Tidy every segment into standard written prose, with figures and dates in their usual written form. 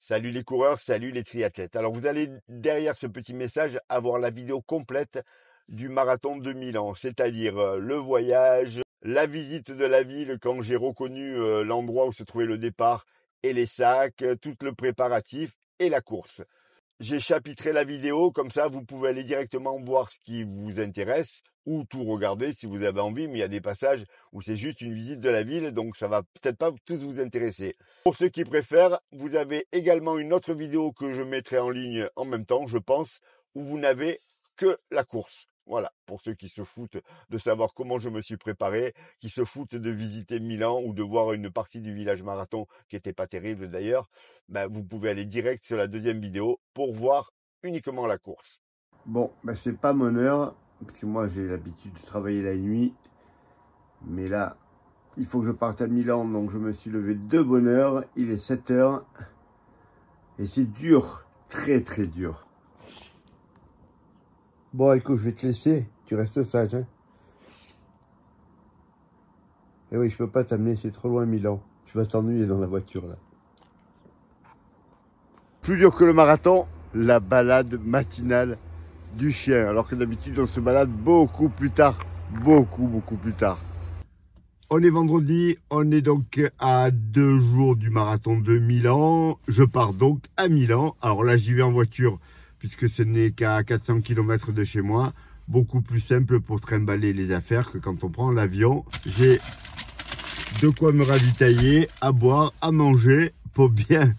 Salut les coureurs, salut les triathlètes. Alors vous allez derrière ce petit message avoir la vidéo complète du marathon de Milan, c'est-à-dire le voyage, la visite de la ville quand j'ai reconnu l'endroit où se trouvait le départ et les sacs, tout le préparatif et la course. J'ai chapitré la vidéo, comme ça vous pouvez aller directement voir ce qui vous intéresse ou tout regarder si vous avez envie, mais il y a des passages où c'est juste une visite de la ville, donc ça va peut-être pas tous vous intéresser. Pour ceux qui préfèrent, vous avez également une autre vidéo que je mettrai en ligne en même temps, je pense, où vous n'avez que la course. Voilà, pour ceux qui se foutent de savoir comment je me suis préparé, qui se foutent de visiter Milan ou de voir une partie du village marathon qui n'était pas terrible d'ailleurs, ben, vous pouvez aller direct sur la deuxième vidéo pour voir uniquement la course. Bon, ben c'est pas mon heure, parce que moi j'ai l'habitude de travailler la nuit. Mais là, il faut que je parte à Milan, donc je me suis levé de bonne heure. Il est 7 h. Et c'est dur, très très dur. Bon, écoute, je vais te laisser. Tu restes sage, hein. Et oui, je peux pas t'amener, c'est trop loin Milan. Tu vas t'ennuyer dans la voiture, là. Plus dur que le marathon, la balade matinale du chien. Alors que d'habitude, on se balade beaucoup plus tard. Beaucoup plus tard. On est vendredi, on est donc à 2 jours du marathon de Milan. Je pars donc à Milan. Alors là, j'y vais en voiture puisque ce n'est qu'à 400 km de chez moi. Beaucoup plus simple pour trimballer les affaires que quand on prend l'avion. J'ai de quoi me ravitailler, à boire, à manger pour bien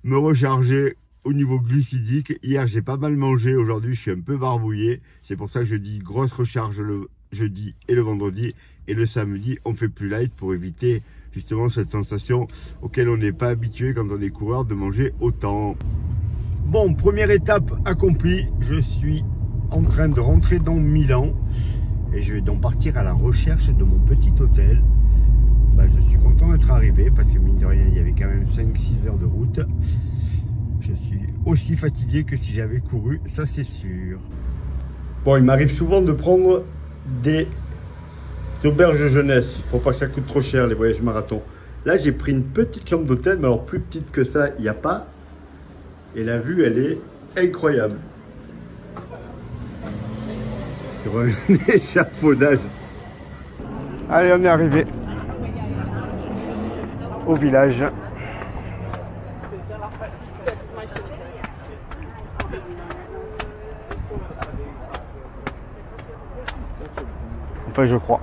me recharger au niveau glucidique. Hier, j'ai pas mal mangé. Aujourd'hui, je suis un peu barbouillé. C'est pour ça que je dis grosse recharge le jeudi et le vendredi. Et le samedi, on fait plus light pour éviter justement cette sensation auquel on n'est pas habitué quand on est coureur de manger autant. Bon, première étape accomplie. Je suis en train de rentrer dans Milan. Et je vais donc partir à la recherche de mon petit hôtel. Je suis content d'être arrivé parce que mine de rien, il y avait quand même 5-6 heures de route. Je suis aussi fatigué que si j'avais couru, ça c'est sûr. Bon, il m'arrive souvent de prendre des auberges de jeunesse pour pas que ça coûte trop cher les voyages marathon. Là, j'ai pris une petite chambre d'hôtel, mais alors plus petite que ça, il n'y a pas. Et la vue, elle est incroyable. Sur un échafaudage. Allez, on est arrivé au village. Enfin, je crois.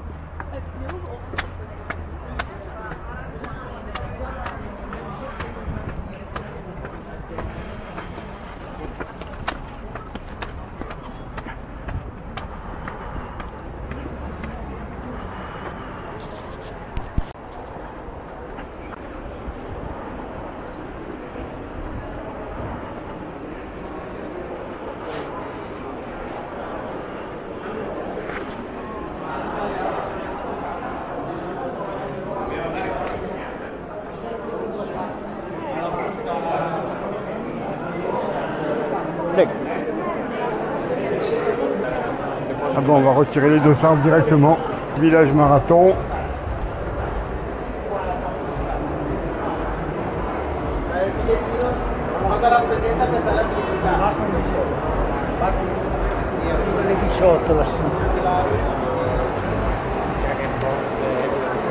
Ah bon, on va retirer les dossards directement. Village marathon.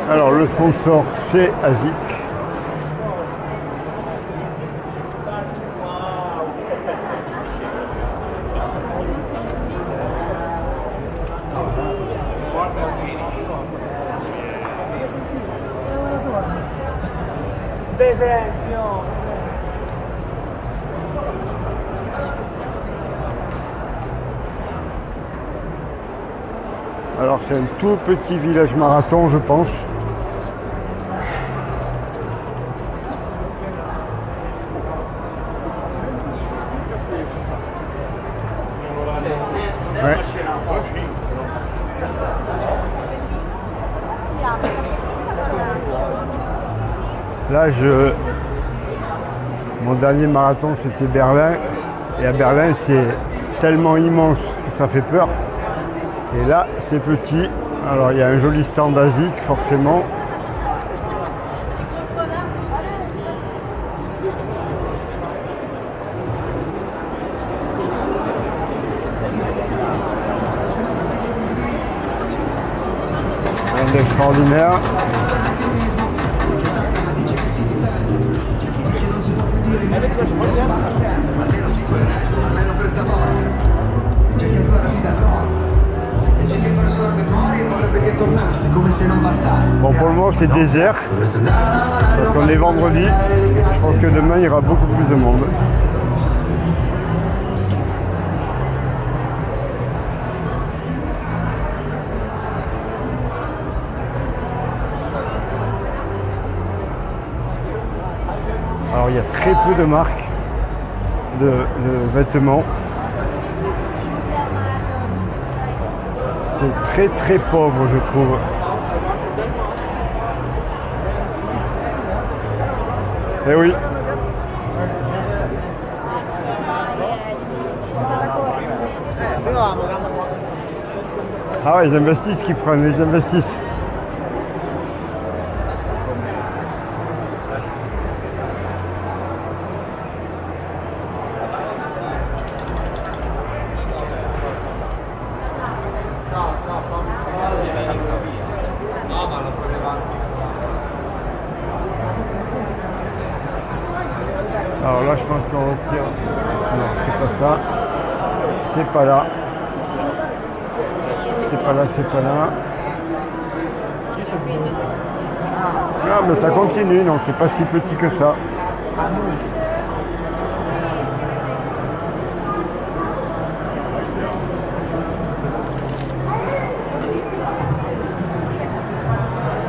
Alors le sponsor c'est ASIC. Alors c'est un tout petit village marathon, je pense. Ouais. Là, mon dernier marathon, c'était Berlin. Et à Berlin, c'est tellement immense que ça fait peur. Et là, c'est petit. Alors, il y a un joli stand ASIC, forcément. Un extraordinaire. Bon, pour le moment c'est désert parce qu'on est vendredi. Je pense que demain il y aura beaucoup plus de monde. Alors il y a très peu de marques de vêtements. C'est très pauvre, je trouve. Eh oui. Ah ouais, ils investissent, qu'ils prennent, ils investissent. Alors là, je pense qu'on retire. Non, c'est pas ça. C'est pas là. C'est pas là, c'est pas là. Ah, mais ça continue, non, c'est pas si petit que ça.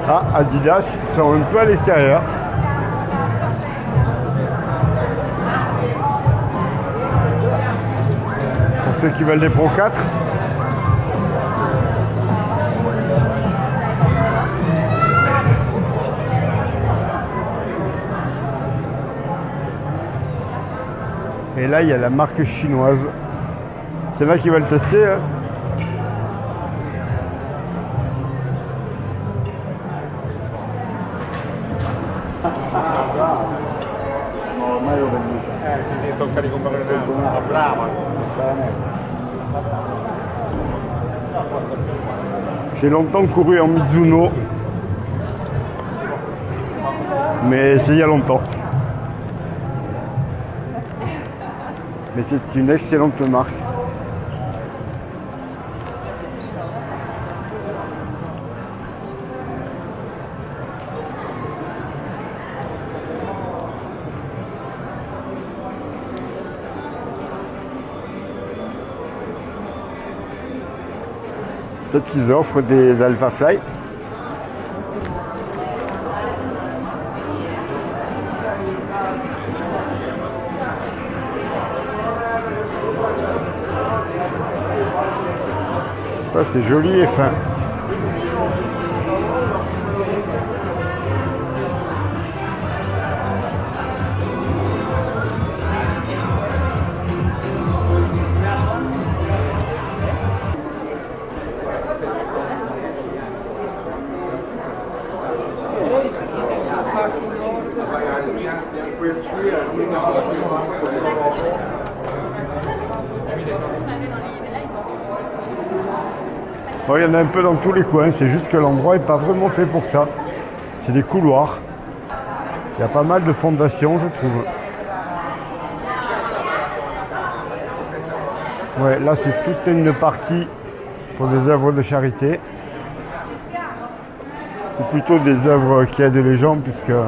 Ah, Adidas, ils sont un peu à l'extérieur. Pour ceux qui veulent des Pro 4. Et là, il y a la marque chinoise. C'est là qu'ils veulent tester. Hein. J'ai longtemps couru en Mizuno, mais c'est il y a longtemps. Mais c'est une excellente marque. Peut-être qu'ils offrent des Alpha Fly. Ça c'est joli et fin. Bon, il y en a un peu dans tous les coins, c'est juste que l'endroit n'est pas vraiment fait pour ça. C'est des couloirs. Il y a pas mal de fondations, je trouve. Ouais, là c'est toute une partie pour des œuvres de charité. Ou plutôt des œuvres qui aident les gens, puisque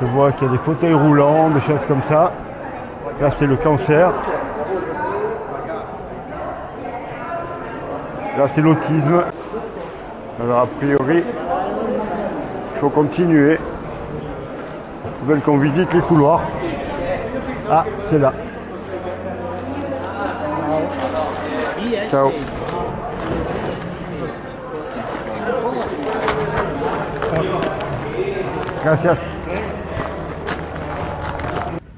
je vois qu'il y a des fauteuils roulants, des choses comme ça. Là c'est le cancer. Là c'est l'autisme. Alors a priori, il faut continuer. Ils veulent qu'on visite les couloirs. Ah, c'est là. Ciao. Gracias.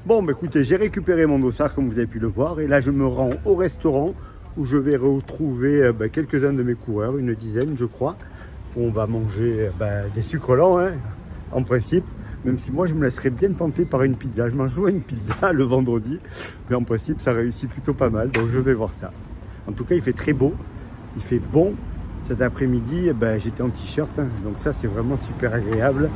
Bon, bah écoutez, j'ai récupéré mon dossard comme vous avez pu le voir. Et là, je me rends au restaurant où je vais retrouver quelques-uns de mes coureurs, une dizaine je crois. On va manger des sucres lents, hein, en principe. Même si moi je me laisserais bien tenter par une pizza. Je mange souvent une pizza le vendredi. Mais en principe ça réussit plutôt pas mal. Donc je vais voir ça. En tout cas, il fait très beau, il fait bon. Cet après-midi, j'étais en t-shirt, hein, donc ça c'est vraiment super agréable.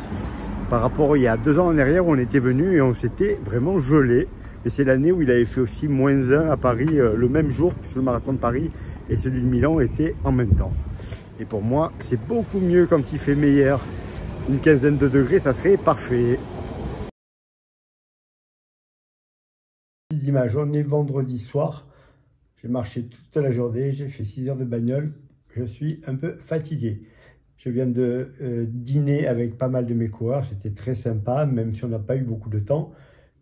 Par rapport il y a 2 ans en arrière où on était venu et on s'était vraiment gelé. Et c'est l'année où il avait fait aussi -1 à Paris le même jour, puisque le marathon de Paris et celui de Milan étaient en même temps. Et pour moi, c'est beaucoup mieux quand il fait meilleur. Une quinzaine de degrés, ça serait parfait. D'image, on est vendredi soir. J'ai marché toute la journée, j'ai fait 6 heures de bagnole. Je suis un peu fatigué. Je viens de dîner avec pas mal de mes coureurs. C'était très sympa, même si on n'a pas eu beaucoup de temps,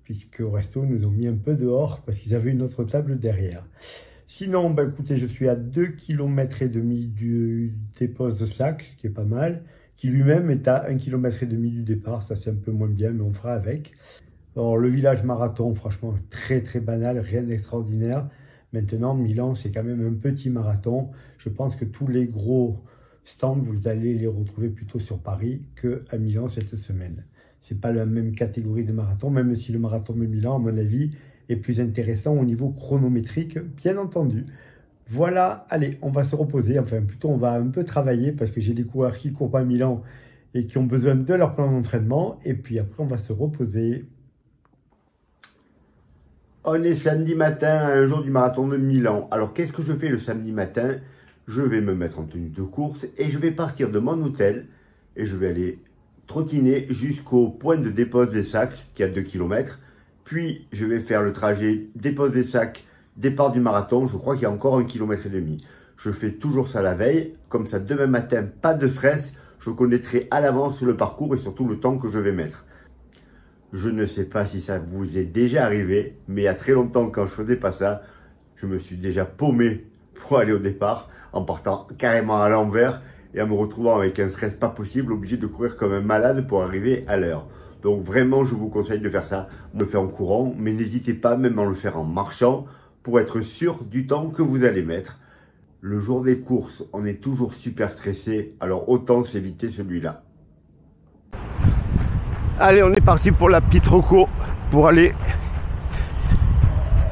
puisque au resto, ils nous ont mis un peu dehors parce qu'ils avaient une autre table derrière. Sinon, écoutez, je suis à 2,5 km du dépôt de Sac, ce qui est pas mal, qui lui-même est à 1,5 km du départ. Ça, c'est un peu moins bien, mais on fera avec. Alors, le village marathon, franchement, très très banal, rien d'extraordinaire. Maintenant, Milan, c'est quand même un petit marathon. Je pense que tous les gros stands, vous allez les retrouver plutôt sur Paris qu'à Milan cette semaine. Ce n'est pas la même catégorie de marathon, même si le marathon de Milan, à mon avis, est plus intéressant au niveau chronométrique, bien entendu. Voilà, allez, on va se reposer. Enfin, plutôt, on va un peu travailler parce que j'ai des coureurs qui courent pas à Milan et qui ont besoin de leur plan d'entraînement. Et puis après, on va se reposer. On est samedi matin, un jour du marathon de Milan. Alors, qu'est-ce que je fais le samedi matin? Je vais me mettre en tenue de course et je vais partir de mon hôtel et je vais aller trottiner jusqu'au point de dépôt des sacs qui est à 2 km. Puis, je vais faire le trajet dépôt des sacs, départ du marathon. Je crois qu'il y a encore 1,5 km. Je fais toujours ça la veille. Comme ça, demain matin, pas de stress. Je connaîtrai à l'avance le parcours et surtout le temps que je vais mettre. Je ne sais pas si ça vous est déjà arrivé, mais il y a très longtemps, quand je faisais pas ça, je me suis déjà paumé pour aller au départ, en partant carrément à l'envers et en me retrouvant avec un stress pas possible, obligé de courir comme un malade pour arriver à l'heure. Donc vraiment, je vous conseille de faire ça. On le fait en courant, mais n'hésitez pas même à le faire en marchant pour être sûr du temps que vous allez mettre. Le jour des courses, on est toujours super stressé, alors autant s'éviter celui-là. Allez, on est parti pour la petite reco pour aller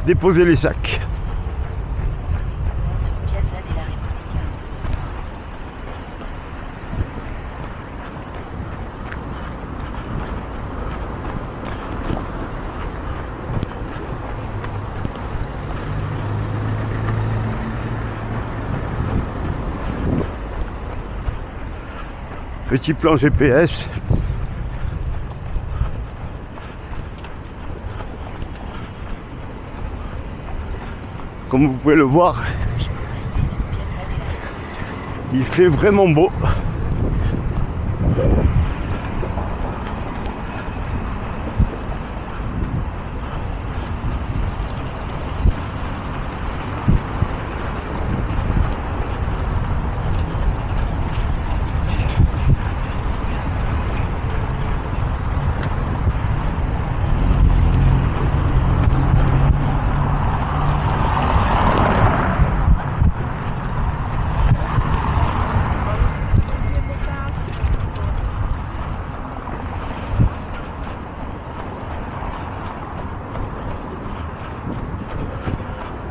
déposer les sacs. Petit plan GPS. Comme vous pouvez le voir, il fait vraiment beau.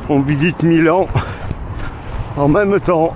On visite Milan en même temps.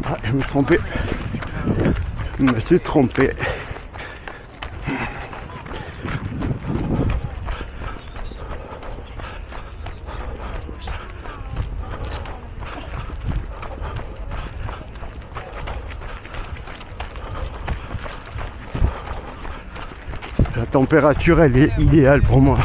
Ah, je me suis trompé. Je me suis trompé. La température, elle est idéale pour moi.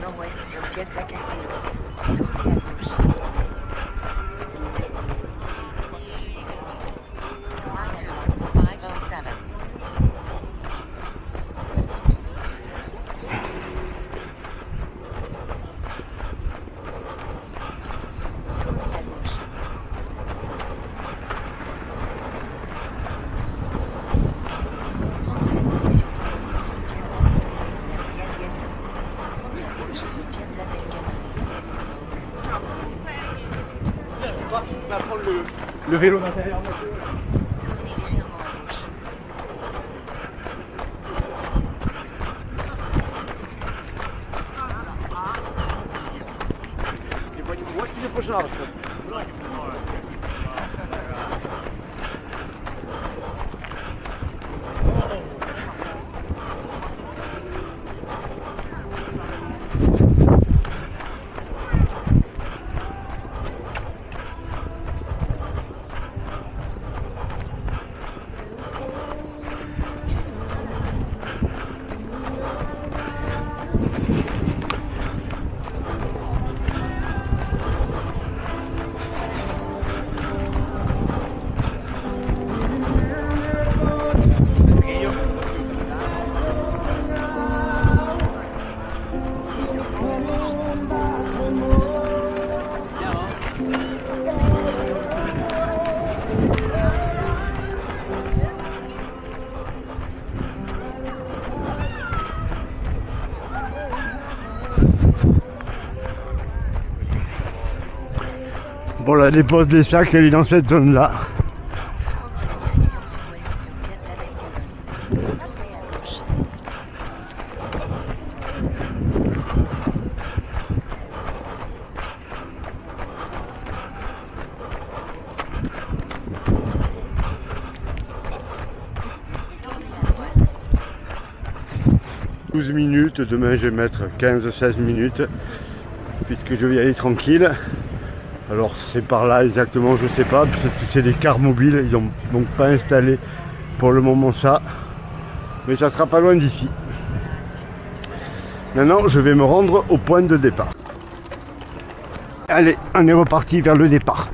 Nord-ouest sur Piazza Castello. Tournez à gauche. Le vélo d'intérieur. Tournez légèrement à gauche. Вот тебе, пожалуйста. Bon, la dépose des sacs, elle est dans cette zone-là. Prendre la direction sud-ouest sur Piazza del Canone. Tournez à gauche. 12 minutes, demain je vais mettre 15-16 minutes puisque je vais y aller tranquille. Alors c'est par là exactement, je sais pas, parce que c'est des cars mobiles, ils n'ont donc pas installé pour le moment ça, mais ça sera pas loin d'ici. Maintenant je vais me rendre au point de départ. Allez, on est reparti vers le départ.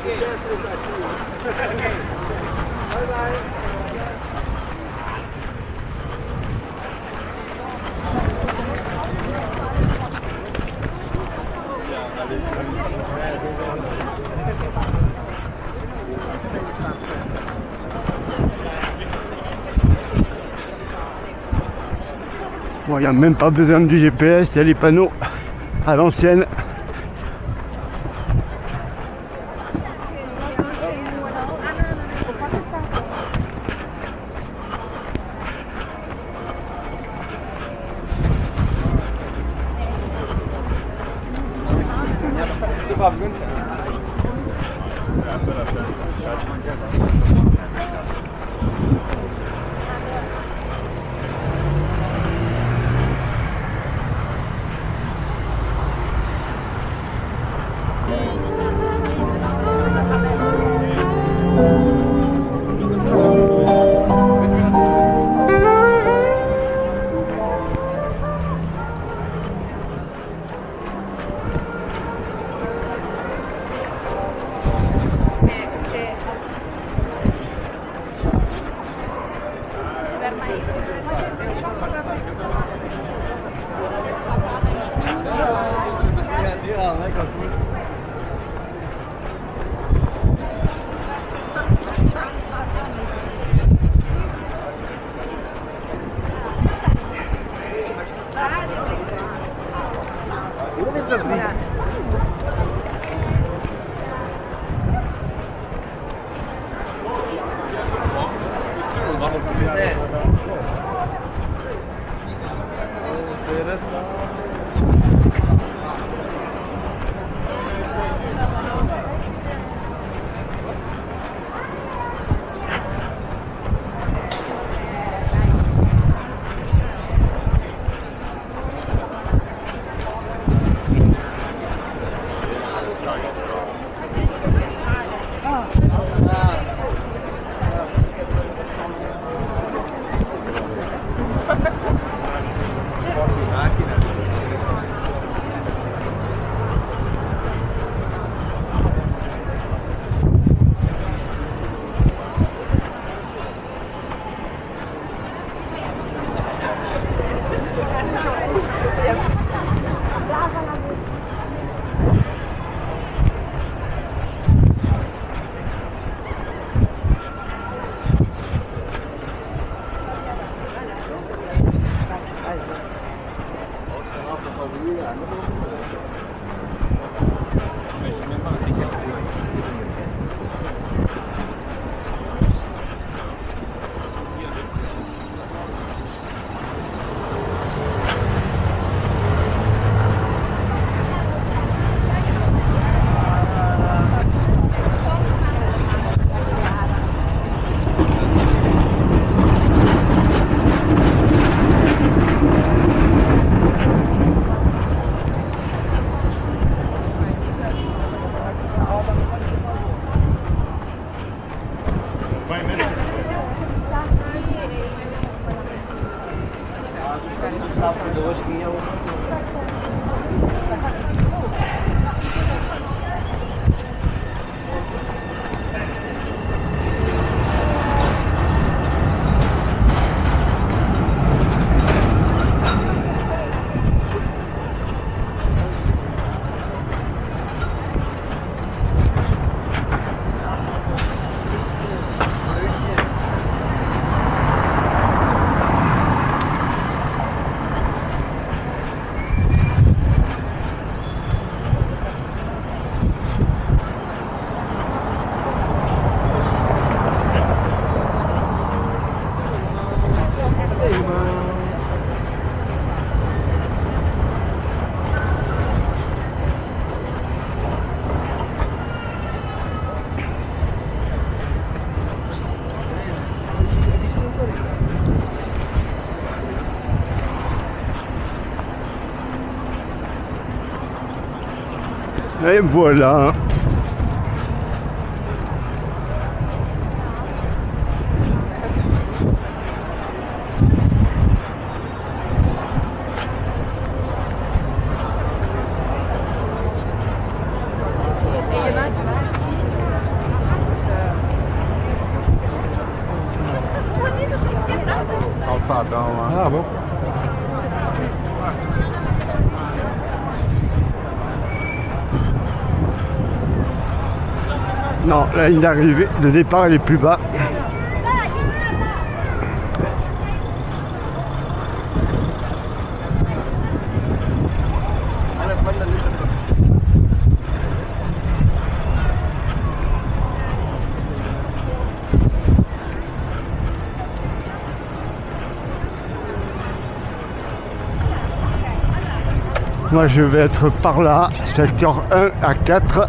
Tournez à gauche vers Largo Cairo. Bon, il n'y a même pas besoin du GPS, il y a les panneaux à l'ancienne. Et voilà. Calçadão lá. Ah bon. Non, la ligne d'arrivée, de départ, elle est plus bas. Moi, je vais être par là, secteur 1 à 4.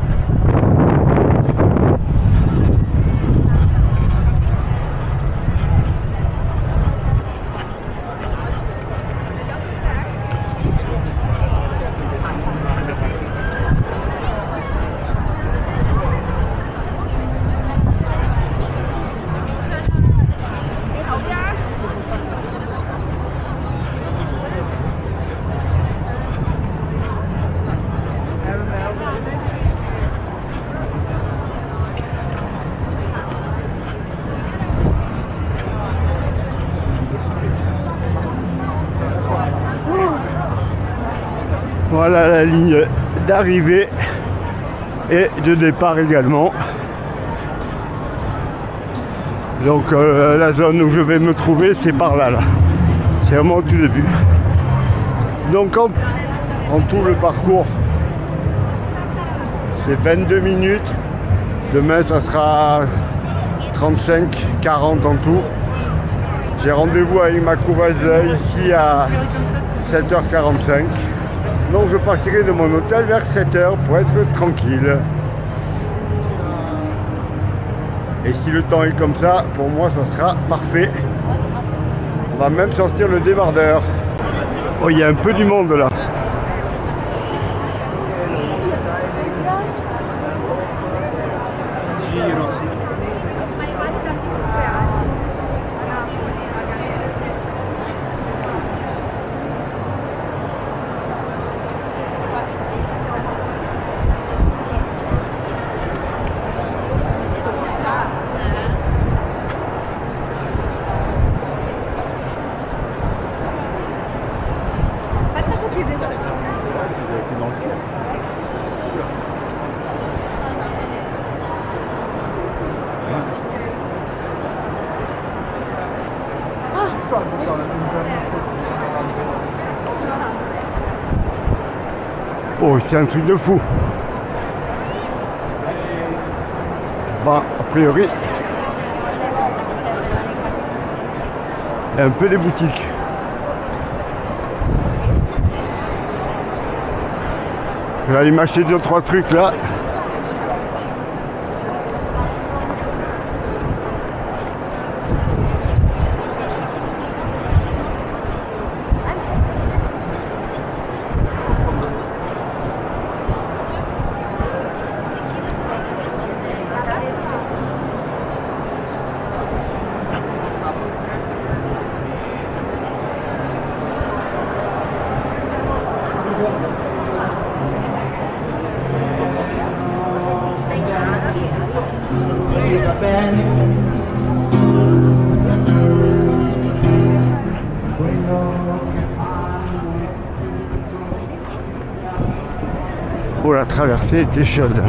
Voilà la ligne d'arrivée et de départ également. Donc la zone où je vais me trouver, c'est par là, c'est vraiment au tout début. Donc en tout le parcours C'est 22 minutes. Demain, ça sera 35, 40 en tout. J'ai rendez-vous avec ma couveuse ici à 7h45. Donc je partirai de mon hôtel vers 7h pour être tranquille. Et si le temps est comme ça, pour moi ça sera parfait. On va même sortir le débardeur. Oh, il y a un peu du monde là. Oh, c'est un truc de fou. Bon, a priori, il y a un peu des boutiques. Je vais aller m'acheter 2-3 trucs là. Oh, la traversée était chaude.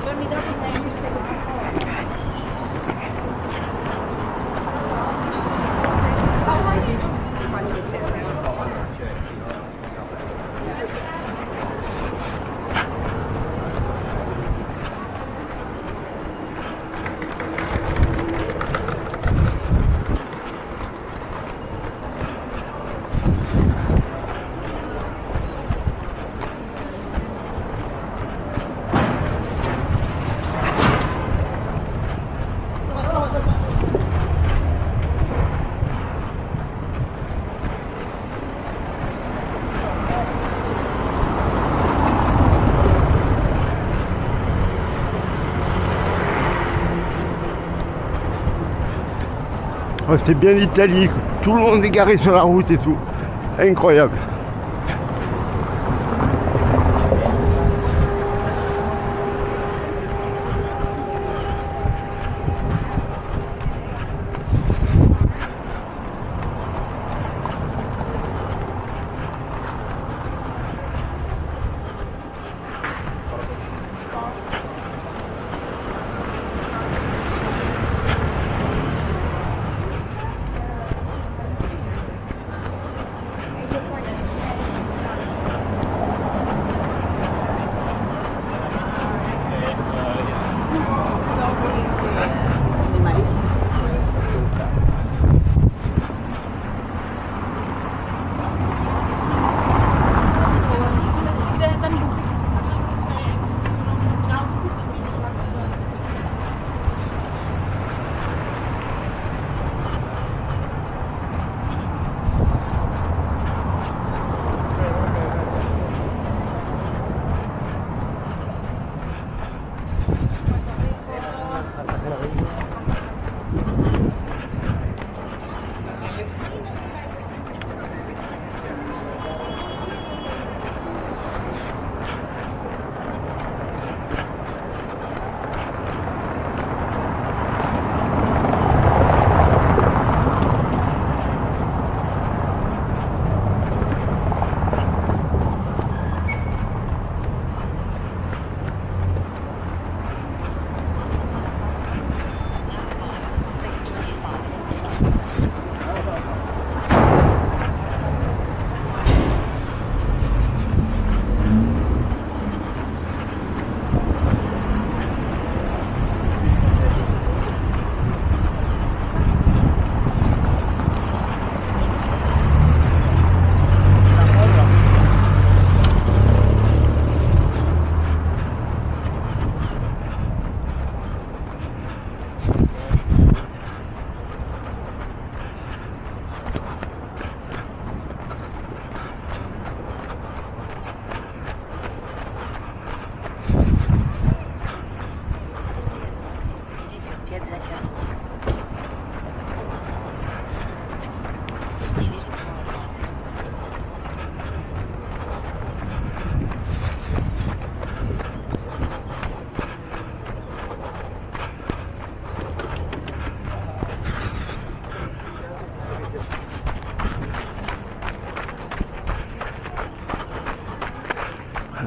Tournez à droite. Oh, c'est bien l'Italie, tout le monde est garé sur la route et tout. Incroyable.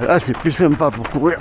Là, c'est plus sympa pour courir.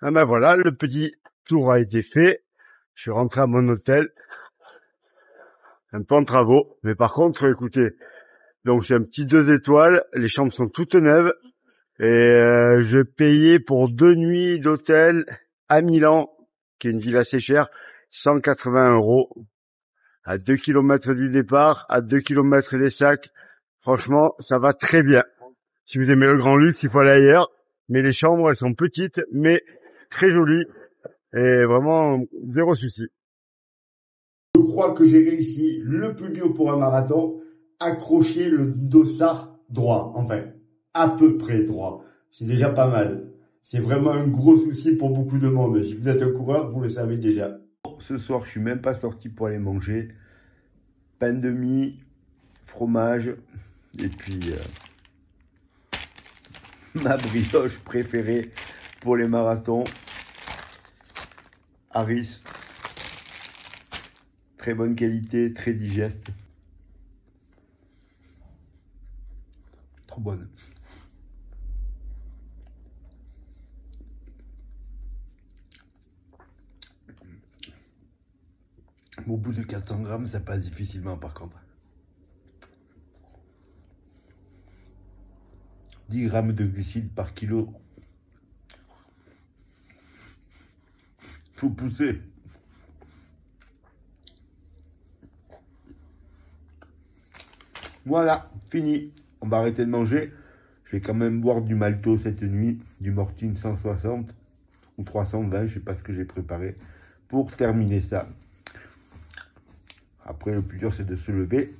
Ah ben voilà, le petit tour a été fait. Je suis rentré à mon hôtel. Un peu en travaux. Mais par contre, écoutez, donc c'est un petit 2 étoiles. Les chambres sont toutes neuves. Et je payais pour 2 nuits d'hôtel à Milan, qui est une ville assez chère, 180 €. À 2 km du départ, à 2 km des sacs. Franchement, ça va très bien. Si vous aimez le grand luxe, il faut aller ailleurs. Mais les chambres, elles sont petites, mais très jolies. Et vraiment, zéro souci. Je crois que j'ai réussi le plus dur pour un marathon, accrocher le dossard droit. Enfin, à peu près droit. C'est déjà pas mal. C'est vraiment un gros souci pour beaucoup de monde. Si vous êtes un coureur, vous le savez déjà. Ce soir, je suis même pas sorti pour aller manger. Pain de mie, fromage, et puis ma brioche préférée pour les marathons, Harris. Très bonne qualité, très digeste. Trop bonne. Au bout de 400 grammes, ça passe difficilement par contre. 10 grammes de glucides par kilo. Faut pousser. Voilà, fini. On va arrêter de manger. Je vais quand même boire du malto cette nuit, du Mortine 160 ou 320, je sais pas ce que j'ai préparé pour terminer ça. Après, le plus dur, c'est de se lever.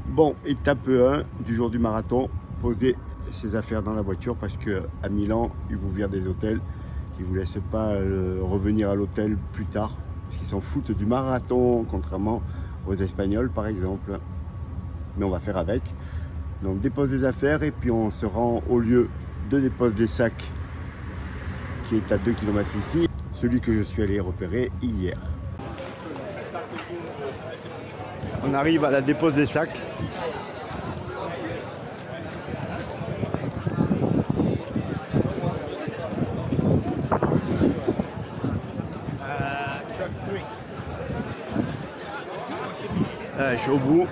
Bon, étape 1 du jour du marathon, poser ses affaires dans la voiture parce que à Milan, ils vous virent des hôtels. Ils ne vous laissent pas revenir à l'hôtel plus tard parce qu'ils s'en foutent du marathon, contrairement aux Espagnols par exemple. Mais on va faire avec. Donc, dépose des affaires et puis on se rend au lieu de dépose des sacs qui est à 2 km ici, celui que je suis allé repérer hier. On arrive à la dépose des sacs. Je suis au bout.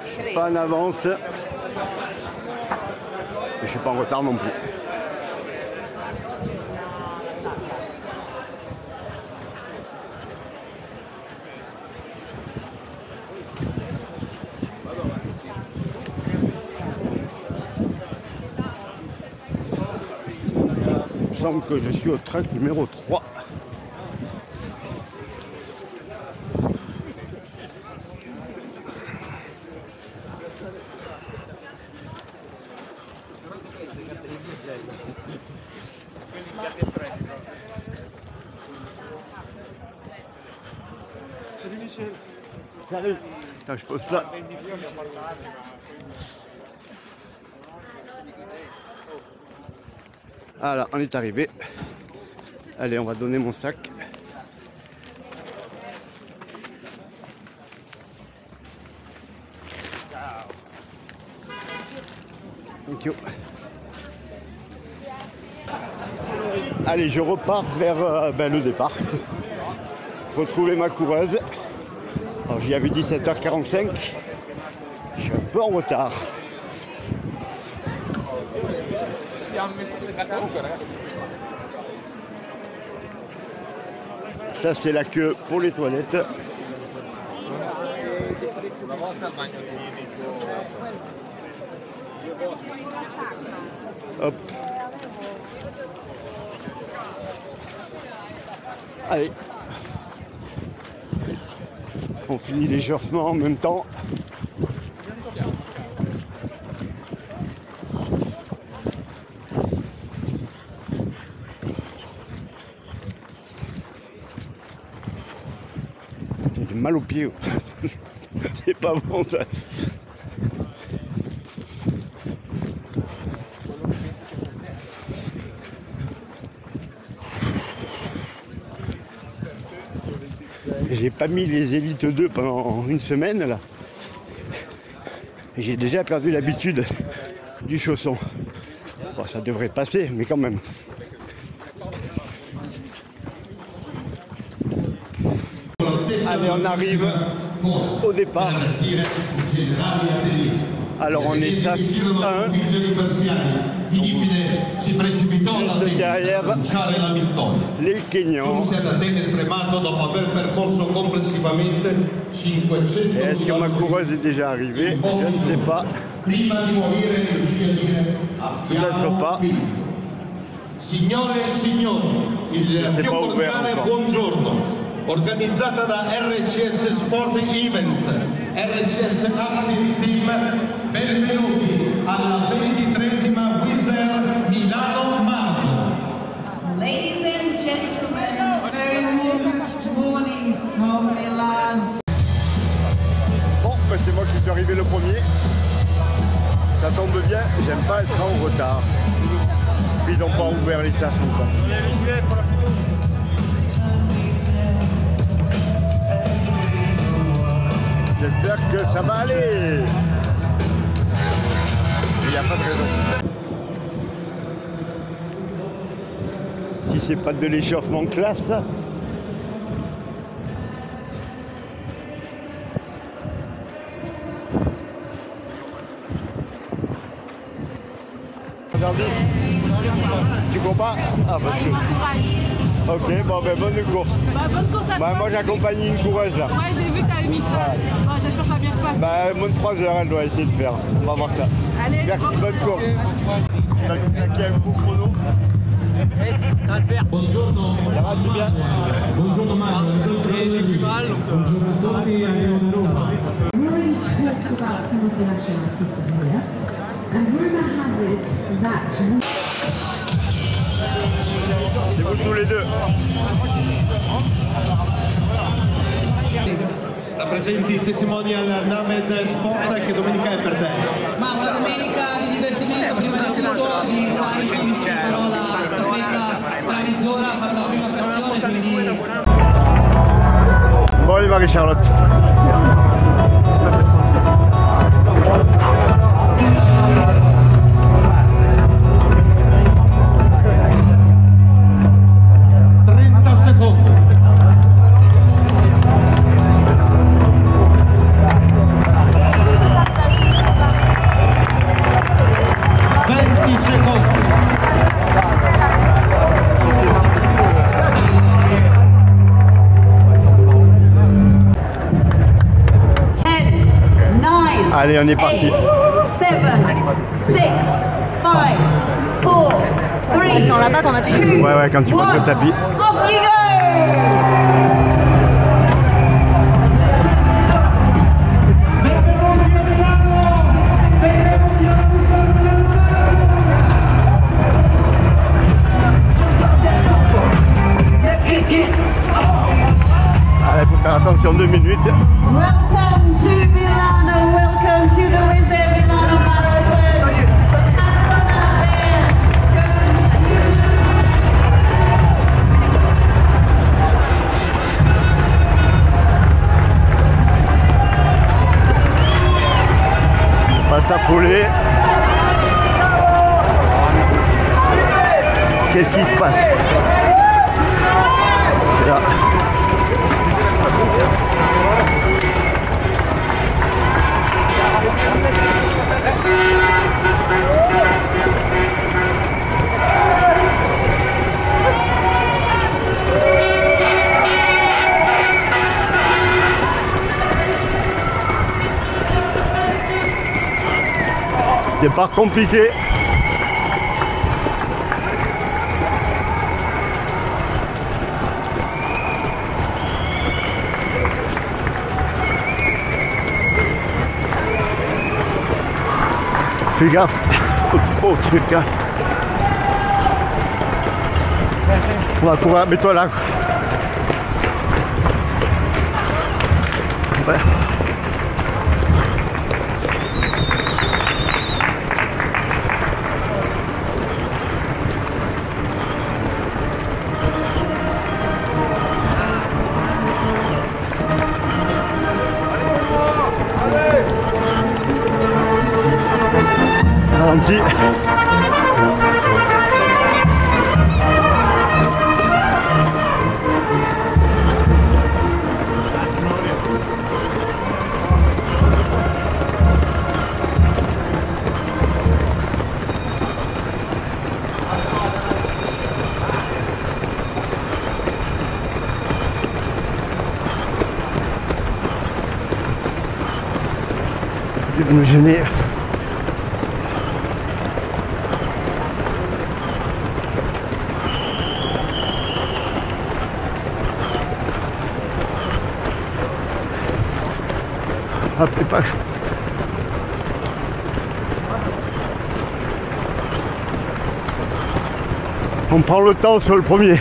Je suis pas en avance. Je suis pas en retard non plus. Il semble que je suis au track numéro 3. Salut Michel. Salut. Attends, je pose ça. Voilà, on est arrivé. Allez, on va donner mon sac. Thank you. Allez, je repars vers le départ. Retrouver ma coureuse. Alors, j'y avais 17h45. Je suis un peu en retard. Ça c'est la queue pour les toilettes. Hop. Allez. On finit l'échauffement en même temps. J'ai mal aux pieds. C'est pas bon ça. J'ai pas mis les élites 2 pendant une semaine là. J'ai déjà perdu l'habitude du chausson. Bon, ça devrait passer, mais quand même. Allez, on arrive au départ. Alors on est SAS 1. Juste derrière les Kenyans. Est-ce que ma coureuse est déjà arrivée? Je ne sais pas. Peut-être pas. Signore e signori, il più cordiale buongiorno, organizzata da RCS Sport Events, RCS Active Team, benvenuti alla 23esima Wizz Air Milano Marathon. Ladies and gentlemen, very warm morning from Milan. Bon, ben c'est moi qui suis arrivé le premier. Ça tombe bien, j'aime pas être en retard. Puis ils n'ont pas ouvert les sas encore. J'espère que ça va aller. Il n'y a pas de raison. Si c'est pas de l'échauffement classe. Tu cours pas? Ah parce que... Ok, bon ben bonne course. Bonne course à toi. Moi j'accompagne une coureuse là. Ouais, j'ai vu que t'avais mis ça. Bon, j'espère que ça va bien se passer. Moins de 3 heures elle doit essayer de faire. On va voir ça. Allez, merci, bonne course. T'as un beau chrono. Ça va le faire. Ça va, tu bien? J'ai plus mal donc ça va. We already talked about some of the nationalities that are here, and rumour has it that C'est vous tous les deux. Rappresenti il testimonial Named Sport, che domenica è per te? Ma una domenica di divertimento, prima di tutto, di Charlie, farò la staffetta tra mezz'ora, farò la prima frazione, quindi... Bon allez Marie-Charlotte. Allez, on est parti. 7, 6, 5, 4, 3, Ils sont là-bas qu'on a pu. Ouais, quand tu passes sur le tapis. off you go! Allez, faut faire attention 2 minutes. Welcome to Milano, welcome to the Wizz Air Milano Marathon. Have fun out there. On va s'affoler. Qu'est-ce qui se passe? Là. Départ compliqué. Fais gaffe au truc hein. On va courir, mets-toi là. Ouais. Ralenti. Il va nous gêner. Après pas. On prend le temps sur le premier.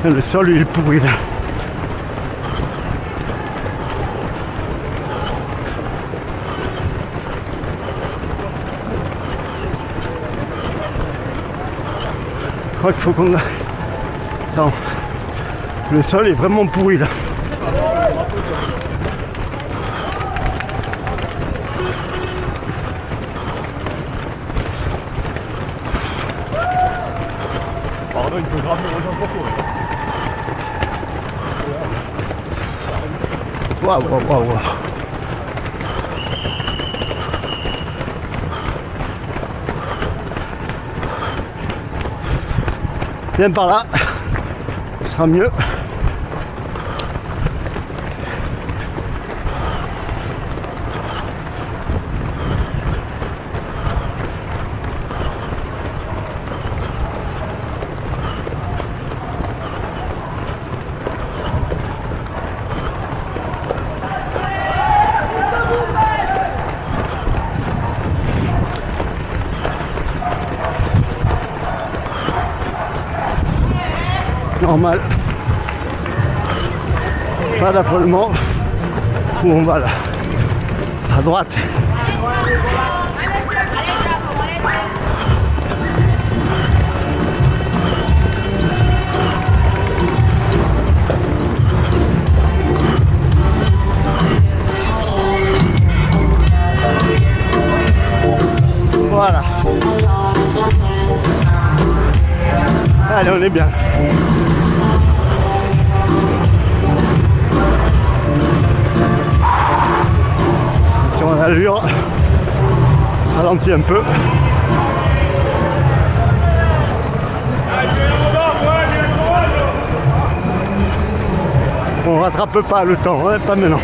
Le sol il est pourri là. Je crois qu'il faut qu'on... Attends. Le sol est vraiment pourri là. Pardon, il faut graver les gens pour courir. Waouh, waouh, waouh, waouh. Viens par là, ce sera mieux. Normal, pas d'affolement. Où on va là? À droite. Voilà. Allez, on est bien. Sur l'allure, ralentit un peu. On rattrape pas le temps, hein, pas maintenant.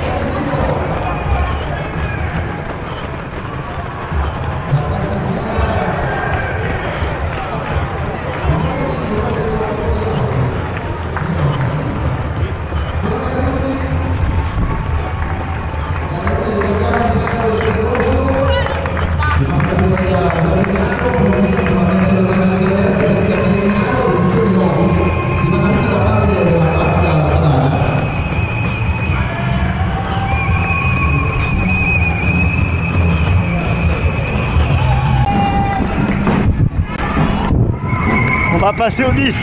On va passer au 10.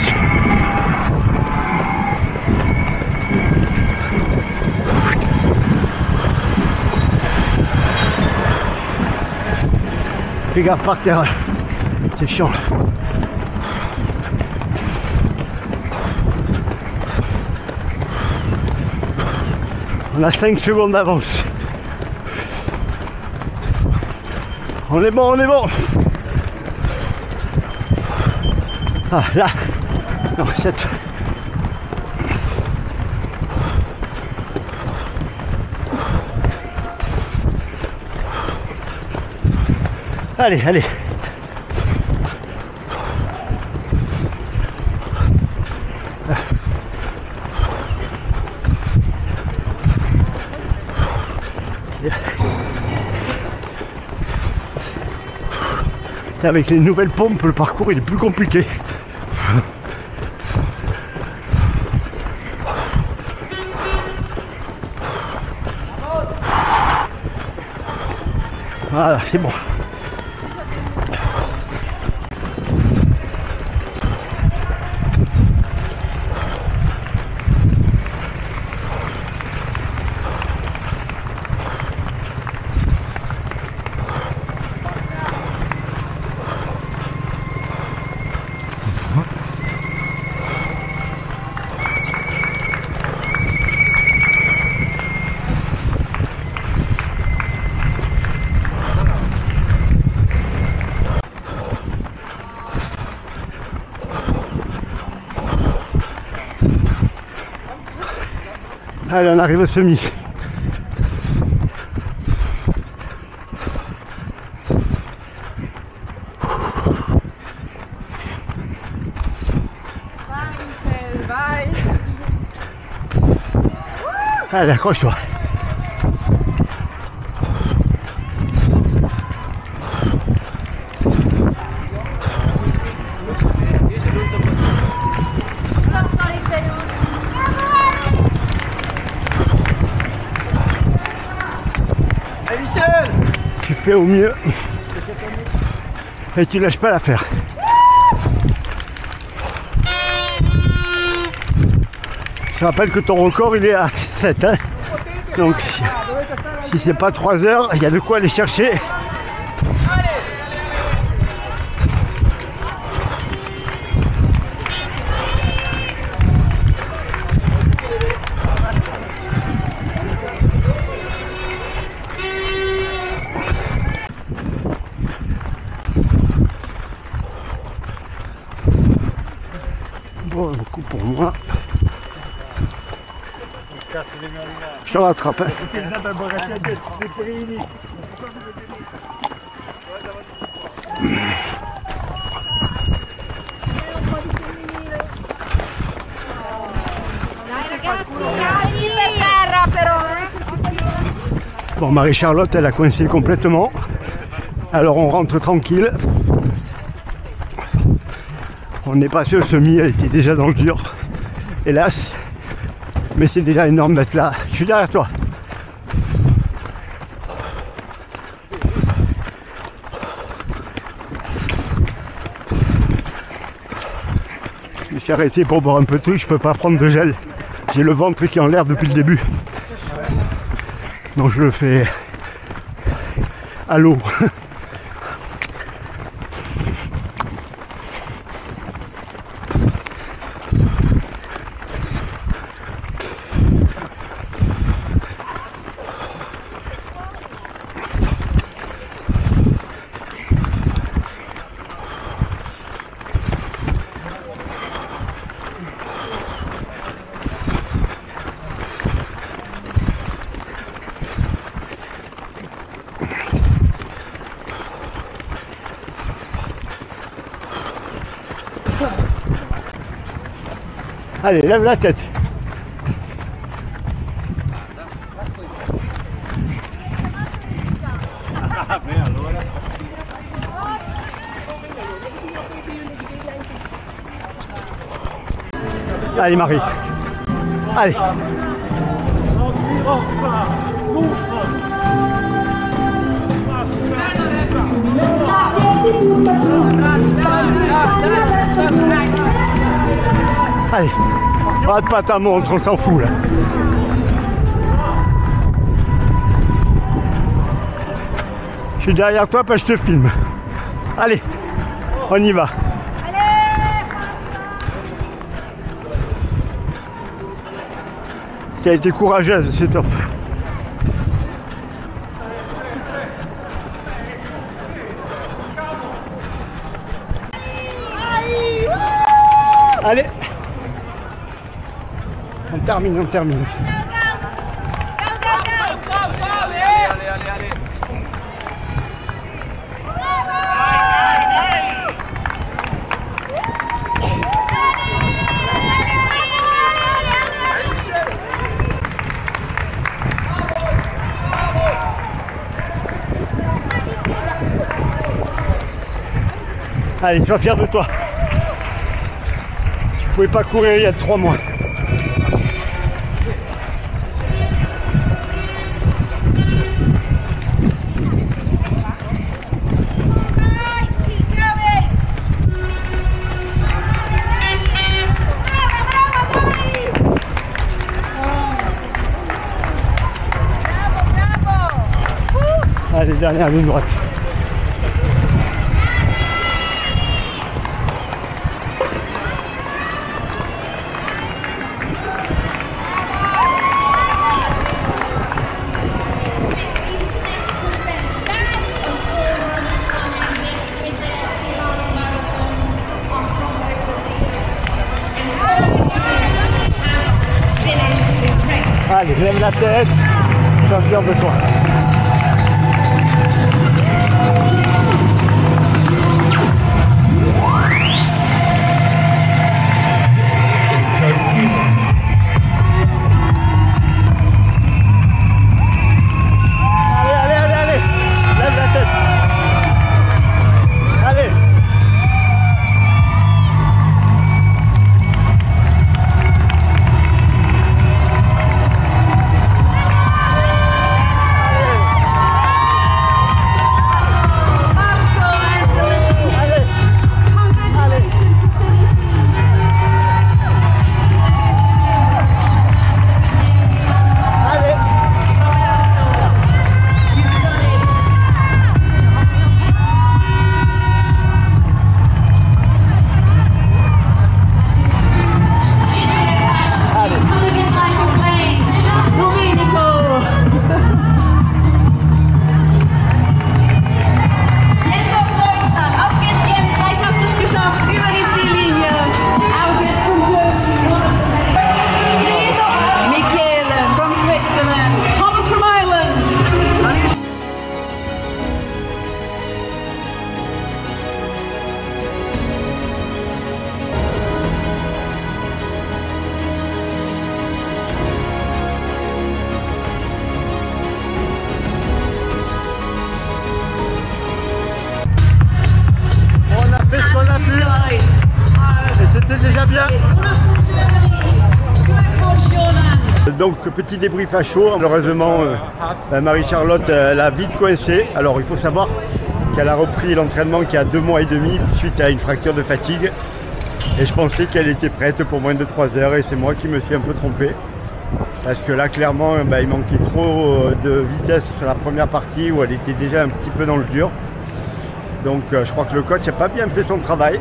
Fais gaffe par terre, c'est chiant. On a 5 secondes d'avance. On est bon, on est bon. Ah là, non, 7. Allez, allez. Avec les nouvelles pompes, le parcours il est plus compliqué. Voilà, c'est bon. Allez, on arrive au semi. Allez, accroche-toi. Tu fais au mieux et tu lâches pas l'affaire. Je rappelle que ton record il est à 7 hein. Donc si c'est pas 3 heures, il y a de quoi aller chercher. Bon, beaucoup pour moi. Je te rattrape. Hein. Bon, Marie-Charlotte, elle a coincé complètement. Alors on rentre tranquille. On est passé au semi, elle était déjà dans le dur. Hélas. Mais c'est déjà énorme d'être là. Je suis derrière toi. Je me suis arrêté pour boire un peu de truc, je peux pas prendre de gel. J'ai le ventre qui est en l'air depuis le début. Donc je le fais à l'eau. Allez, lève la tête. Allez Marie. Allez. Allez, rate pas ta montre, on s'en fout là. Je suis derrière toi, parce que je te filme. Allez, on y va. Tu as été courageuse, c'est top. Allez, on termine, on termine. Allez, sois fier de toi. Tu pouvais pas courir il y a 3 mois. Allez, dernière ligne droite. Allez, lève la tête, sois fier de toi. Donc petit débrief à chaud, malheureusement Marie-Charlotte elle a vite coincé. Alors il faut savoir qu'elle a repris l'entraînement qu'il y a 2 mois et demi suite à une fracture de fatigue. Et je pensais qu'elle était prête pour moins de 3 heures et c'est moi qui me suis un peu trompé. Parce que là clairement il manquait trop de vitesse sur la première partie où elle était déjà un petit peu dans le dur. Donc je crois que le coach n'a pas bien fait son travail.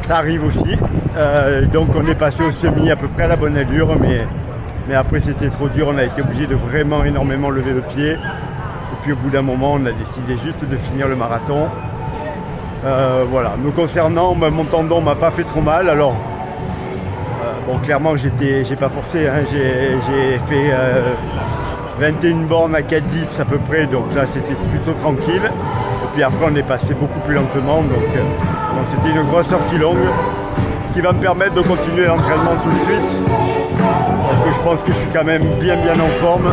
Ça arrive aussi. Donc on est passé au semi à peu près à la bonne allure, mais après c'était trop dur, on a été obligé de vraiment énormément lever le pied. Et puis au bout d'un moment on a décidé juste de finir le marathon. Voilà, me concernant, mon tendon m'a pas fait trop mal. Alors bon, clairement j'ai pas forcé, hein. J'ai fait 21 bornes à 4,10 à peu près, donc là c'était plutôt tranquille. Et puis après on est passé beaucoup plus lentement, donc c'était une grosse sortie longue, ce qui va me permettre de continuer l'entraînement tout de suite, parce que je pense que je suis quand même bien en forme.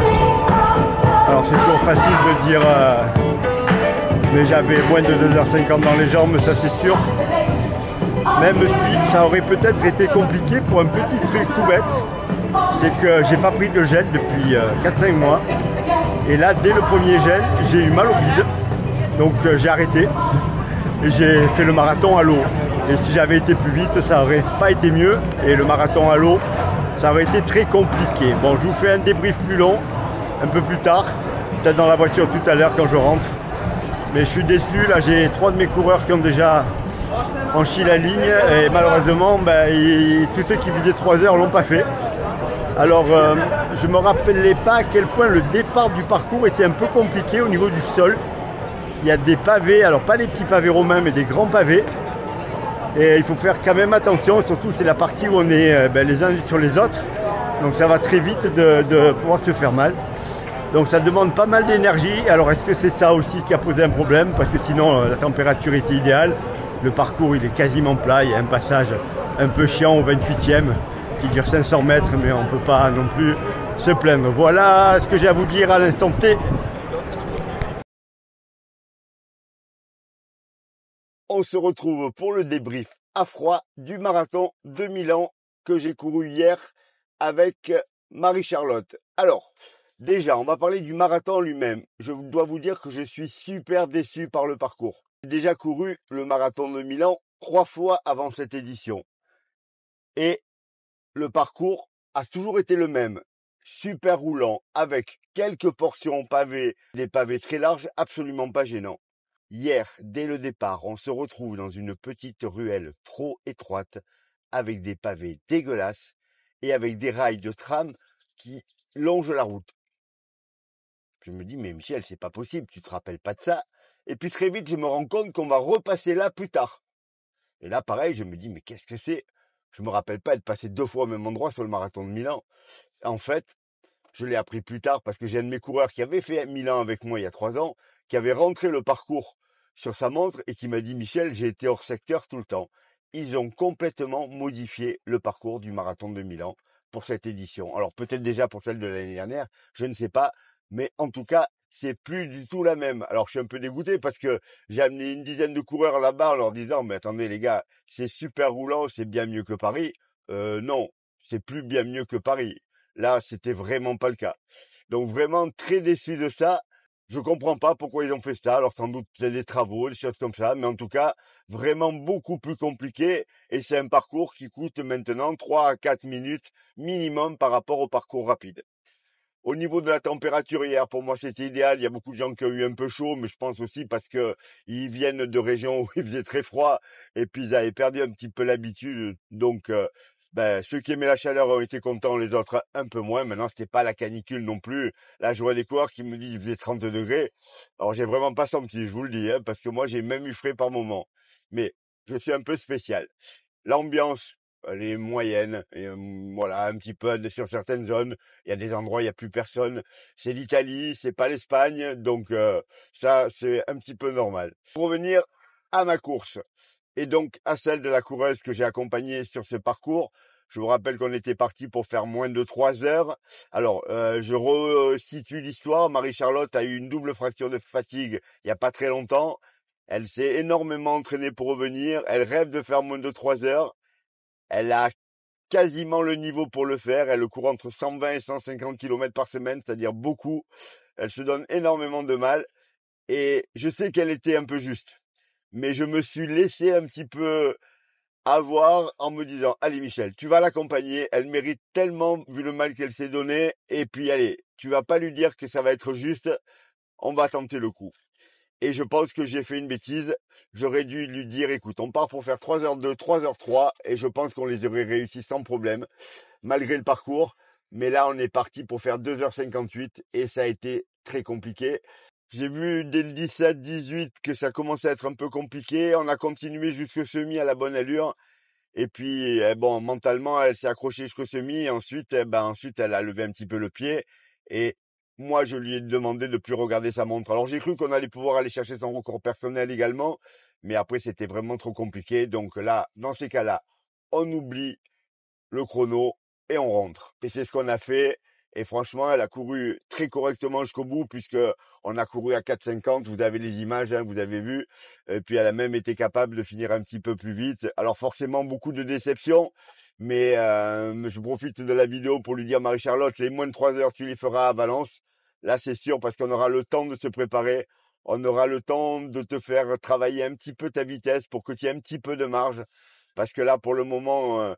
Alors c'est toujours facile de dire, mais j'avais moins de 2h50 dans les jambes, ça c'est sûr. Même si ça aurait peut-être été compliqué pour un petit truc tout bête, c'est que j'ai pas pris de gel depuis 4-5 mois. Et là, dès le premier gel, j'ai eu mal au bide. Donc j'ai arrêté et j'ai fait le marathon à l'eau. Et si j'avais été plus vite, ça aurait pas été mieux. Et le marathon à l'eau, ça aurait été très compliqué. Bon, je vous fais un débrief plus long, un peu plus tard, peut-être dans la voiture tout à l'heure quand je rentre. Mais je suis déçu, là j'ai 3 de mes coureurs qui ont déjà franchi la ligne et malheureusement tous ceux qui visaient 3 heures l'ont pas fait. Alors je me rappelais pas à quel point le départ du parcours était un peu compliqué au niveau du sol. Il y a des pavés, alors pas les petits pavés romains mais des grands pavés. Et il faut faire quand même attention, surtout c'est la partie où on est les uns sur les autres. Donc ça va très vite de pouvoir se faire mal. Donc ça demande pas mal d'énergie. Alors est-ce que c'est ça aussi qui a posé un problème? Parce que sinon la température était idéale. Le parcours il est quasiment plat. Il y a un passage un peu chiant au 28e qui dure 500 mètres. Mais on ne peut pas non plus se plaindre. Voilà ce que j'ai à vous dire à l'instant T. On se retrouve pour le débrief à froid du marathon de Milan que j'ai couru hier avec Marie-Charlotte. Alors, déjà, on va parler du marathon lui-même. Je dois vous dire que je suis super déçu par le parcours. J'ai déjà couru le marathon de Milan 3 fois avant cette édition. Et le parcours a toujours été le même. Super roulant, avec quelques portions pavées, des pavés très larges, absolument pas gênants. Hier, dès le départ, on se retrouve dans une petite ruelle trop étroite, avec des pavés dégueulasses et avec des rails de tram qui longent la route. Je me dis, mais Michel, c'est pas possible, tu te rappelles pas de ça? Et puis très vite, je me rends compte qu'on va repasser là plus tard. Et là, pareil, je me dis, mais qu'est-ce que c'est? Je me rappelle pas être passé 2 fois au même endroit sur le marathon de Milan. En fait, je l'ai appris plus tard parce que j'ai un de mes coureurs qui avait fait Milan avec moi il y a 3 ans, qui avait rentré le parcours sur sa montre et qui m'a dit, Michel, j'ai été hors secteur tout le temps. Ils ont complètement modifié le parcours du marathon de Milan pour cette édition. Alors peut-être déjà pour celle de l'année dernière, je ne sais pas, mais en tout cas, c'est plus du tout la même. Alors je suis un peu dégoûté parce que j'ai amené une dizaine de coureurs là-bas en leur disant, mais attendez les gars, c'est super roulant, c'est bien mieux que Paris. Non, c'est plus bien mieux que Paris. Là, c'était vraiment pas le cas. Donc vraiment très déçu de ça. Je comprends pas pourquoi ils ont fait ça. Alors sans doute c'est des travaux, des choses comme ça, mais en tout cas vraiment beaucoup plus compliqué. Et c'est un parcours qui coûte maintenant 3 à 4 minutes minimum par rapport au parcours rapide. Au niveau de la température hier, pour moi c'était idéal. Il y a beaucoup de gens qui ont eu un peu chaud, mais je pense aussi parce que ils viennent de régions où il faisait très froid et puis ils avaient perdu un petit peu l'habitude. Donc ceux qui aimaient la chaleur ont été contents, les autres un peu moins. Maintenant, c'était pas la canicule non plus. Là, je vois des coureurs qui me disent qu'il faisait 30 degrés. Alors, j'ai vraiment pas senti, je vous le dis, parce que moi, j'ai même eu frais par moment. Mais je suis un peu spécial. L'ambiance, elle est moyenne. Et, voilà, un petit peu sur certaines zones. Il y a des endroits, il n'y a plus personne. C'est l'Italie, c'est pas l'Espagne. Donc, ça, c'est un petit peu normal. Pour revenir à ma course et donc à celle de la coureuse que j'ai accompagnée sur ce parcours. Je vous rappelle qu'on était parti pour faire moins de 3 heures. Alors, je resitue l'histoire. Marie-Charlotte a eu une double fracture de fatigue il n'y a pas très longtemps. Elle s'est énormément entraînée pour revenir. Elle rêve de faire moins de 3 heures. Elle a quasiment le niveau pour le faire. Elle court entre 120 et 150 km par semaine, c'est-à-dire beaucoup. Elle se donne énormément de mal. Et je sais qu'elle était un peu juste. Mais je me suis laissé un petit peu avoir en me disant, allez Michel, tu vas l'accompagner, elle mérite tellement vu le mal qu'elle s'est donné, et puis allez, tu vas pas lui dire que ça va être juste, on va tenter le coup. Et je pense que j'ai fait une bêtise, j'aurais dû lui dire, écoute, on part pour faire 3h02, 3h03, et je pense qu'on les aurait réussi sans problème, malgré le parcours, mais là on est parti pour faire 2h58, et ça a été très compliqué. J'ai vu dès le 17-18 que ça commençait à être un peu compliqué. On a continué jusqu'au semi à la bonne allure. Et puis, mentalement, elle s'est accrochée jusqu'au semi. Et ensuite, elle a levé un petit peu le pied. Et moi, je lui ai demandé de ne plus regarder sa montre. Alors, j'ai cru qu'on allait pouvoir aller chercher son record personnel également. Mais après, c'était vraiment trop compliqué. Donc là, dans ces cas-là, on oublie le chrono et on rentre. Et c'est ce qu'on a fait. Et franchement, elle a couru très correctement jusqu'au bout puisque on a couru à 4,50. Vous avez les images, vous avez vu. Et puis, elle a même été capable de finir un petit peu plus vite. Alors forcément, beaucoup de déceptions. Mais je profite de la vidéo pour lui dire, Marie-Charlotte, les moins de 3 heures, tu les feras à Valence. Là, c'est sûr parce qu'on aura le temps de se préparer. On aura le temps de te faire travailler un petit peu ta vitesse pour que tu aies un petit peu de marge. Parce que là, pour le moment...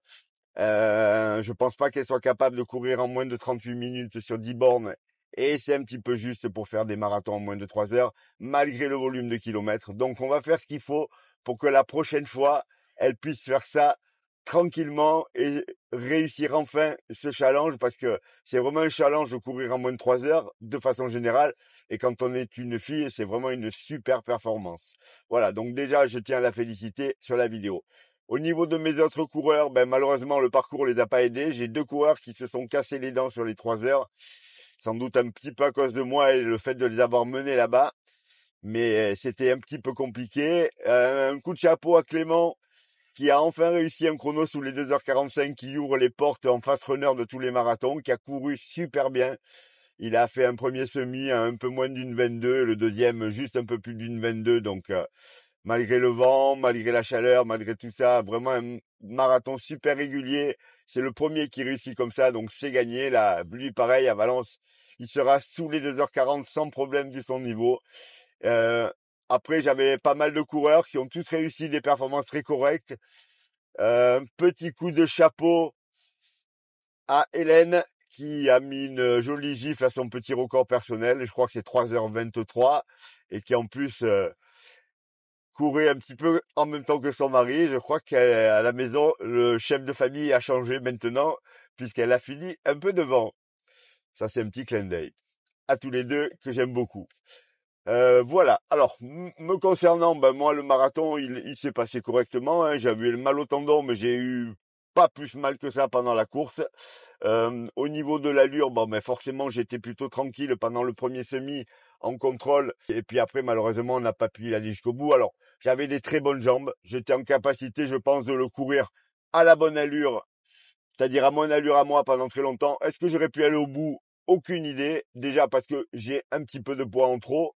je pense pas qu'elle soit capable de courir en moins de 38 minutes sur 10 bornes et c'est un petit peu juste pour faire des marathons en moins de 3 heures, malgré le volume de kilomètres. Donc on va faire ce qu'il faut pour que la prochaine fois, elle puisse faire ça tranquillement et réussir enfin ce challenge, parce que c'est vraiment un challenge de courir en moins de 3 heures de façon générale, et quand on est une fille, c'est vraiment une super performance. Voilà, donc déjà je tiens à la féliciter sur la vidéo. Au niveau de mes autres coureurs, ben malheureusement le parcours les a pas aidés. J'ai 2 coureurs qui se sont cassés les dents sur les 3 heures, sans doute un petit peu à cause de moi et le fait de les avoir menés là-bas, mais c'était un petit peu compliqué. Un coup de chapeau à Clément, qui a enfin réussi un chrono sous les 2h45, qui ouvre les portes en fast runner de tous les marathons, qui a couru super bien. Il a fait un premier semi à un peu moins d'une 22, le deuxième juste un peu plus d'une 22. Donc malgré le vent, malgré la chaleur, malgré tout ça, vraiment un marathon super régulier. C'est le premier qui réussit comme ça, donc c'est gagné. Là, lui pareil à Valence, il sera sous les 2h40 sans problème vu son niveau. Après, j'avais pas mal de coureurs qui ont tous réussi des performances très correctes. Petit coup de chapeau à Hélène, qui a mis une jolie gifle à son petit record personnel. Je crois que c'est 3h23, et qui en plus courait un petit peu en même temps que son mari. Je crois qu'à la maison, le chef de famille a changé maintenant, puisqu'elle a fini un peu devant. Ça, c'est un petit clin d'œil à tous les deux que j'aime beaucoup. Voilà. Alors, me concernant, ben moi, le marathon, il s'est passé correctement, hein. J'avais le mal au tendon, mais j'ai eu pas plus mal que ça pendant la course. Au niveau de l'allure, bon, ben forcément, j'étais plutôt tranquille pendant le premier semi en contrôle. Et puis après, malheureusement, on n'a pas pu y aller jusqu'au bout. Alors, j'avais des très bonnes jambes. J'étais en capacité, je pense, de le courir à la bonne allure, c'est-à-dire à mon allure à moi pendant très longtemps. Est-ce que j'aurais pu aller au bout? Aucune idée. Déjà parce que j'ai un petit peu de poids en trop,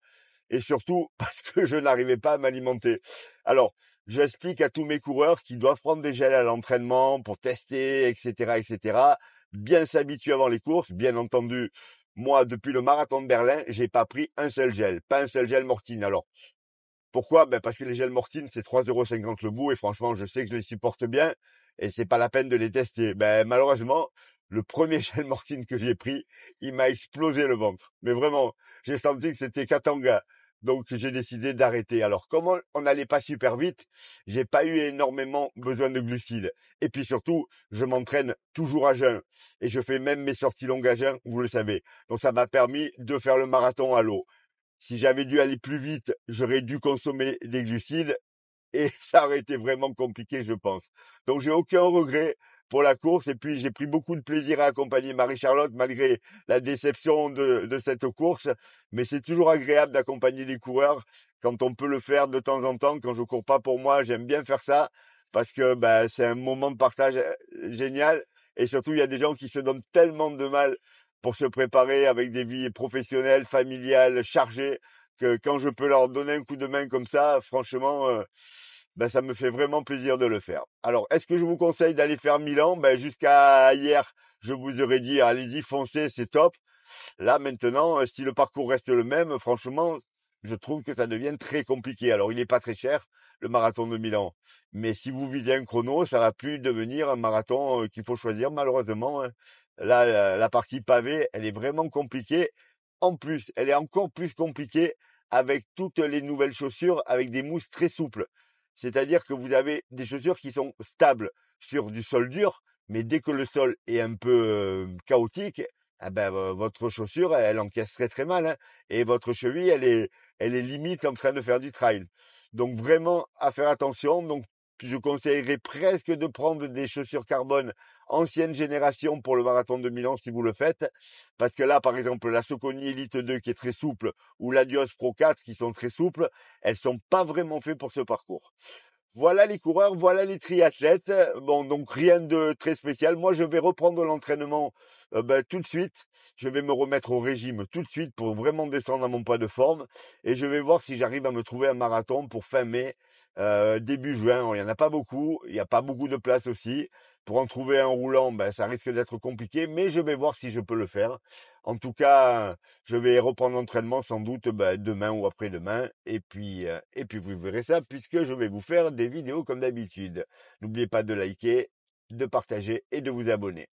et surtout parce que je n'arrivais pas à m'alimenter. Alors, j'explique à tous mes coureurs qui doivent prendre des gels à l'entraînement pour tester, etc., etc., bien s'habituer avant les courses. Bien entendu, moi, depuis le marathon de Berlin, j'ai pas pris un seul gel, pas un seul gel Mortine. Alors, pourquoi? Ben parce que les gels Mortine, c'est 3,50 € le bout, et franchement, je sais que je les supporte bien, et c'est pas la peine de les tester. Ben, malheureusement, le premier gel Mortine que j'ai pris, il m'a explosé le ventre. Mais vraiment, j'ai senti que c'était Katanga. Donc, j'ai décidé d'arrêter. Alors, comme on n'allait pas super vite, j'ai pas eu énormément besoin de glucides. Et puis surtout, je m'entraîne toujours à jeun. Et je fais même mes sorties longues à jeun, vous le savez. Donc, ça m'a permis de faire le marathon à l'eau. Si j'avais dû aller plus vite, j'aurais dû consommer des glucides, et ça aurait été vraiment compliqué, je pense. Donc, j'ai aucun regret pour la course, et puis j'ai pris beaucoup de plaisir à accompagner Marie-Charlotte malgré la déception de cette course. Mais c'est toujours agréable d'accompagner des coureurs quand on peut le faire de temps en temps. Quand je cours pas pour moi, j'aime bien faire ça, parce que ben, c'est un moment de partage génial, et surtout il y a des gens qui se donnent tellement de mal pour se préparer avec des vies professionnelles, familiales, chargées, que quand je peux leur donner un coup de main comme ça, franchement, ben ça me fait vraiment plaisir de le faire. Alors, est-ce que je vous conseille d'aller faire Milan? Ben jusqu'à hier, je vous aurais dit, allez-y, foncez, c'est top. Là, maintenant, si le parcours reste le même, franchement, je trouve que ça devient très compliqué. Alors, il n'est pas très cher, le marathon de Milan. Mais si vous visez un chrono, ça va plus devenir un marathon qu'il faut choisir, malheureusement, hein. Là, la partie pavée, elle est vraiment compliquée. En plus, elle est encore plus compliquée avec toutes les nouvelles chaussures avec des mousses très souples. C'est-à-dire que vous avez des chaussures qui sont stables sur du sol dur, mais dès que le sol est un peu chaotique, ah ben, votre chaussure, elle encaisse très très mal, hein, et votre cheville, elle est limite en train de faire du trail. Donc vraiment à faire attention. Donc je conseillerais presque de prendre des chaussures carbone ancienne génération pour le marathon de Milan si vous le faites, parce que là, par exemple, la Saucony Elite 2 qui est très souple, ou l'Adios Pro 4 qui sont très souples, elles sont pas vraiment faites pour ce parcours. Voilà les coureurs, voilà les triathlètes. Bon, donc rien de très spécial. Moi, je vais reprendre l'entraînement tout de suite. Je vais me remettre au régime tout de suite pour vraiment descendre à mon poids de forme. Et je vais voir si j'arrive à me trouver un marathon pour fin mai, début juin. Il n'y en a pas beaucoup. Il n'y a pas beaucoup de place aussi. Pour en trouver un roulant, ça risque d'être compliqué. Mais je vais voir si je peux le faire. En tout cas, je vais reprendre l'entraînement sans doute demain ou après-demain. Et puis vous verrez ça, puisque je vais vous faire des vidéos comme d'habitude. N'oubliez pas de liker, de partager et de vous abonner.